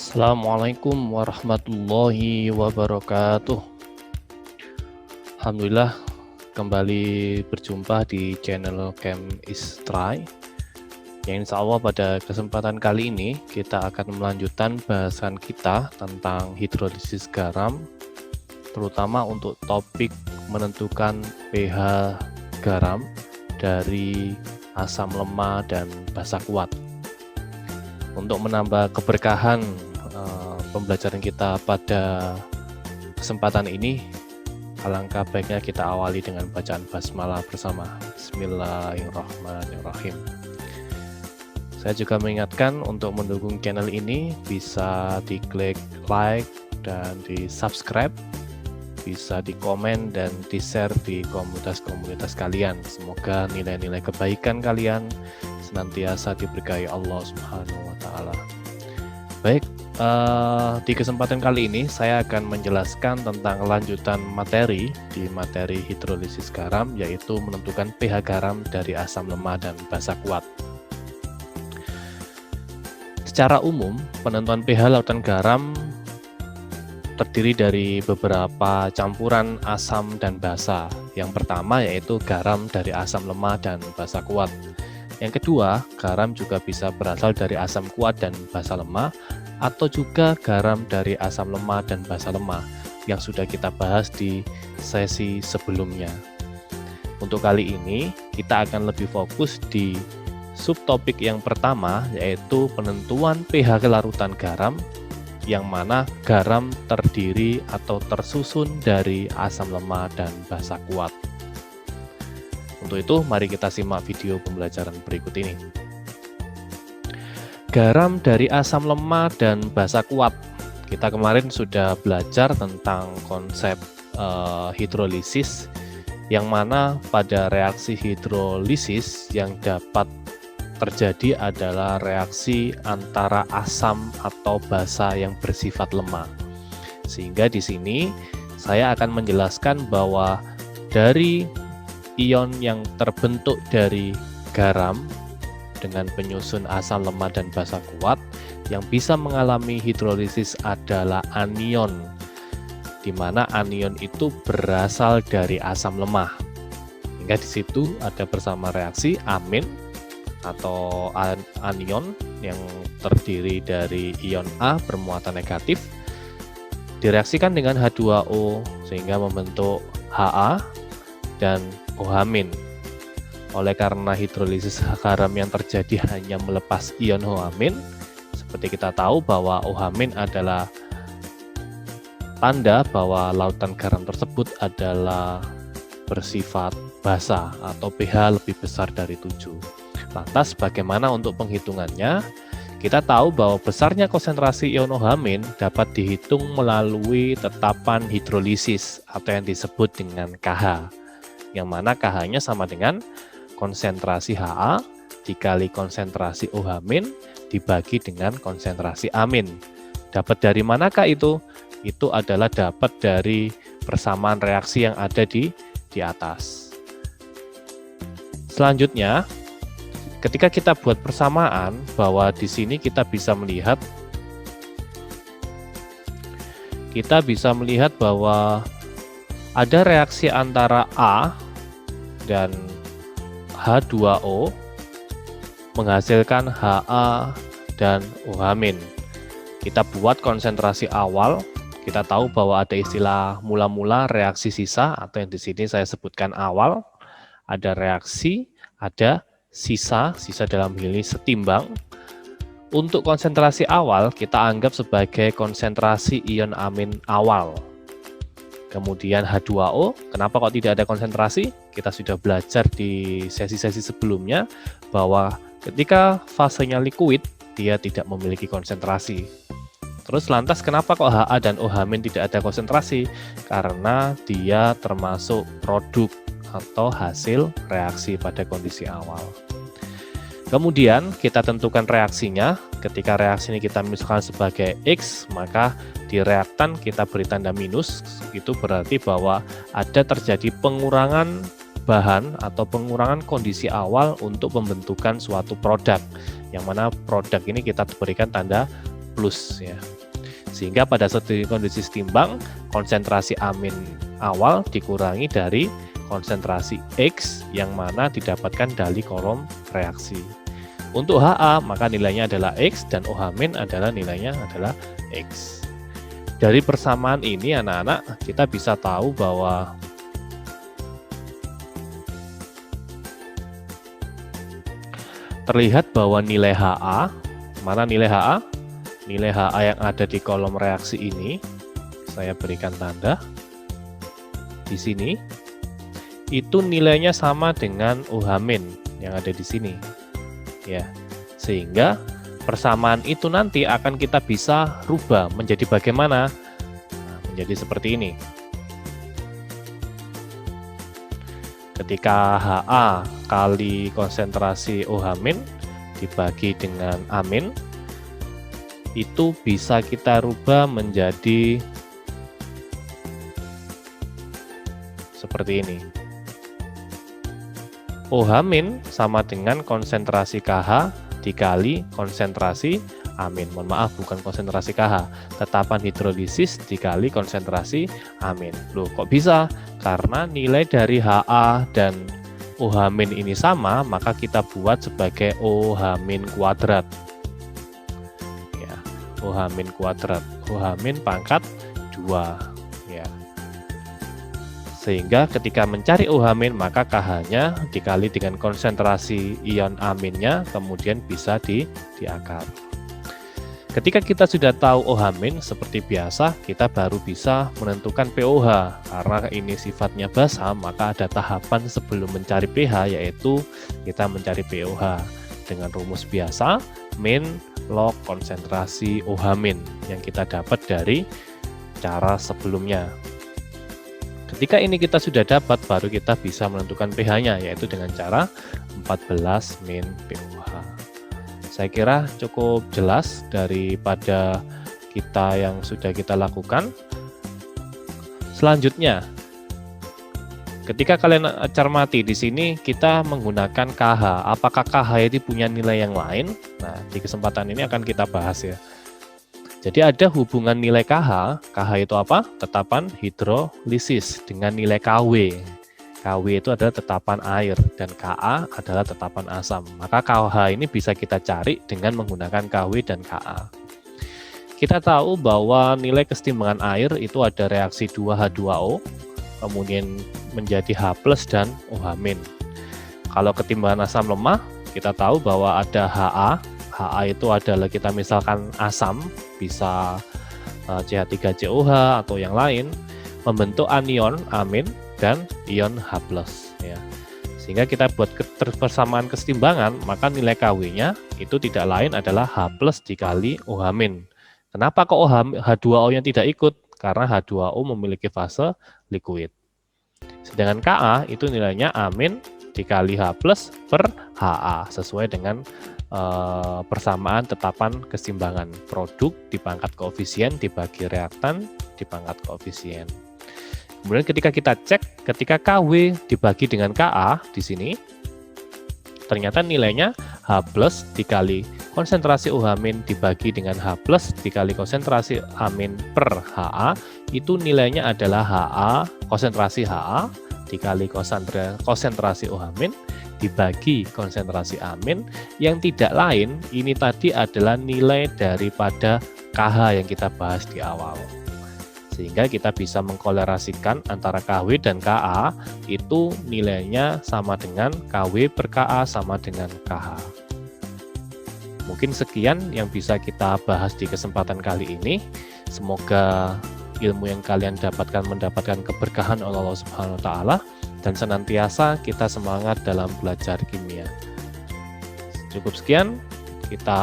Assalamualaikum warahmatullahi wabarakatuh. Alhamdulillah kembali berjumpa di channel Chem is Try. Yang insya Allah pada kesempatan kali ini kita akan melanjutkan bahasan kita tentang hidrolisis garam, terutama untuk topik menentukan pH garam dari asam lemah dan basa kuat. Untuk menambah keberkahan pembelajaran kita pada kesempatan ini, alangkah baiknya kita awali dengan bacaan basmalah bersama. Bismillahirrahmanirrahim. Saya juga mengingatkan untuk mendukung channel ini bisa diklik like dan di subscribe, bisa di komen dan di share di komunitas-komunitas kalian. Semoga nilai-nilai kebaikan kalian senantiasa diberkahi Allah Subhanahu wa Ta'ala. Baik, di kesempatan kali ini saya akan menjelaskan tentang lanjutan materi di materi hidrolisis garam, yaitu menentukan pH garam dari asam lemah dan basa kuat. Secara umum, penentuan pH lautan garam terdiri dari beberapa campuran asam dan basa. Yang pertama yaitu garam dari asam lemah dan basa kuat. Yang kedua, garam juga bisa berasal dari asam kuat dan basa lemah, atau juga garam dari asam lemah dan basa lemah yang sudah kita bahas di sesi sebelumnya. Untuk kali ini, kita akan lebih fokus di subtopik yang pertama, yaitu penentuan pH larutan garam, yang mana garam terdiri atau tersusun dari asam lemah dan basa kuat. Untuk itu, mari kita simak video pembelajaran berikut ini. Garam dari asam lemah dan basa kuat. Kita kemarin sudah belajar tentang konsep hidrolisis, yang mana pada reaksi hidrolisis yang dapat terjadi adalah reaksi antara asam atau basa yang bersifat lemah. Sehingga di sini saya akan menjelaskan bahwa dari ion yang terbentuk dari garam dengan penyusun asam lemah dan basa kuat, yang bisa mengalami hidrolisis adalah anion, di mana anion itu berasal dari asam lemah. Hingga di situ ada bersama reaksi amin atau anion yang terdiri dari ion A bermuatan negatif direaksikan dengan H2O sehingga membentuk Ha dan OH-. Oleh karena hidrolisis garam yang terjadi hanya melepas ion OH-, seperti kita tahu bahwa OH- adalah tanda bahwa lautan garam tersebut adalah bersifat basa atau pH lebih besar dari 7. Lantas bagaimana untuk penghitungannya? Kita tahu bahwa besarnya konsentrasi ion OH- dapat dihitung melalui tetapan hidrolisis atau yang disebut dengan KH, yang mana KH-nya sama dengan konsentrasi Ha dikali konsentrasi OH- dibagi dengan konsentrasi amin. Dapat dari manakah itu? Itu adalah dapat dari persamaan reaksi yang ada di atas. Selanjutnya, ketika kita buat persamaan, bahwa di sini kita bisa melihat bahwa ada reaksi antara A dan H2O menghasilkan Ha dan OH-. Kita buat konsentrasi awal. Kita tahu bahwa ada istilah mula-mula, reaksi sisa, atau yang di sini saya sebutkan awal. Ada reaksi, ada sisa dalam hal ini setimbang. Untuk konsentrasi awal kita anggap sebagai konsentrasi ion amin awal. Kemudian H2O, kenapa kok tidak ada konsentrasi? Kita sudah belajar di sesi-sesi sebelumnya bahwa ketika fasenya liquid, dia tidak memiliki konsentrasi. Terus lantas kenapa kok Ha dan OH- tidak ada konsentrasi? Karena dia termasuk produk atau hasil reaksi pada kondisi awal. Kemudian kita tentukan reaksinya. Ketika reaksi ini kita misalkan sebagai X, maka di reaktan kita beri tanda minus. Itu berarti bahwa ada terjadi pengurangan bahan atau pengurangan kondisi awal untuk pembentukan suatu produk, yang mana produk ini kita berikan tanda plus ya. Sehingga pada kondisi setimbang, konsentrasi amin awal dikurangi dari konsentrasi X yang mana didapatkan dari kolom reaksi. Untuk HA maka nilainya adalah X dan OH- adalah nilainya adalah X. Dari persamaan ini anak-anak kita bisa tahu bahwa terlihat bahwa nilai HA, mana nilai HA? Nilai HA yang ada di kolom reaksi ini, saya berikan tanda di sini, itu nilainya sama dengan OH- yang ada di sini. Ya, sehingga persamaan itu nanti akan kita bisa rubah menjadi bagaimana? Nah, menjadi seperti ini. Ketika HA kali konsentrasi OH- dibagi dengan amin, itu bisa kita rubah menjadi seperti ini. OH- sama dengan konsentrasi KH dikali konsentrasi amin. Mohon maaf, bukan konsentrasi KH. Tetapan hidrolisis dikali konsentrasi amin. Loh, kok bisa? Karena nilai dari HA dan OH- ini sama, maka kita buat sebagai OH- kuadrat. Ya, OH- kuadrat. OH- pangkat 2. Ya. Sehingga ketika mencari OH- maka KH-nya dikali dengan konsentrasi ion aminnya, kemudian bisa diakar. Ketika kita sudah tahu OH- seperti biasa, kita baru bisa menentukan pOH. Karena ini sifatnya basa, maka ada tahapan sebelum mencari pH, yaitu kita mencari pOH. Dengan rumus biasa, min log konsentrasi OH- yang kita dapat dari cara sebelumnya. Ketika ini kita sudah dapat, baru kita bisa menentukan pH-nya, yaitu dengan cara 14 min pOH. Saya kira cukup jelas daripada kita yang sudah kita lakukan. Selanjutnya, ketika kalian cermati di sini kita menggunakan KH. Apakah KH itu punya nilai yang lain? Nah, di kesempatan ini akan kita bahas ya. Jadi ada hubungan nilai KH. KH itu apa? Tetapan hidrolisis dengan nilai KW. KW itu adalah tetapan air dan Ka adalah tetapan asam. Maka KH ini bisa kita cari dengan menggunakan KW dan Ka. Kita tahu bahwa nilai kesetimbangan air itu ada reaksi 2H2O, kemudian menjadi H+ dan OH-. Kalau ketimbangan asam lemah, kita tahu bahwa ada Ha. Ha itu adalah kita misalkan asam, bisa CH3COH atau yang lain, membentuk anion amin dan ion H+. Ya. Sehingga kita buat persamaan kesetimbangan, maka nilai KW-nya itu tidak lain adalah H+ dikali OH-. Kenapa kok H2O-nya tidak ikut? Karena H2O memiliki fase liquid. Sedangkan Ka itu nilainya amin dikali H+ per Ha, sesuai dengan persamaan tetapan kesetimbangan. Produk di pangkat koefisien dibagi reaktan di pangkat koefisien. Kemudian ketika kita cek, ketika KW dibagi dengan Ka di sini, ternyata nilainya H+ dikali konsentrasi OH- dibagi dengan H+ dikali konsentrasi amin per Ha, itu nilainya adalah Ha, konsentrasi Ha dikali konsentrasi OH- dibagi konsentrasi amin, yang tidak lain, ini tadi adalah nilai daripada KH yang kita bahas di awal. Sehingga kita bisa mengkolerasikan antara KW dan Ka, itu nilainya sama dengan KW per Ka sama dengan KH. Mungkin sekian yang bisa kita bahas di kesempatan kali ini. Semoga ilmu yang kalian mendapatkan keberkahan oleh Allah Subhanahu wa Ta'ala, dan senantiasa kita semangat dalam belajar kimia. Cukup sekian, kita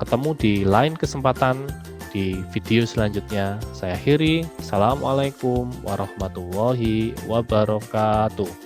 ketemu di lain kesempatan di video selanjutnya. Saya akhiri. Assalamualaikum warahmatullahi wabarakatuh.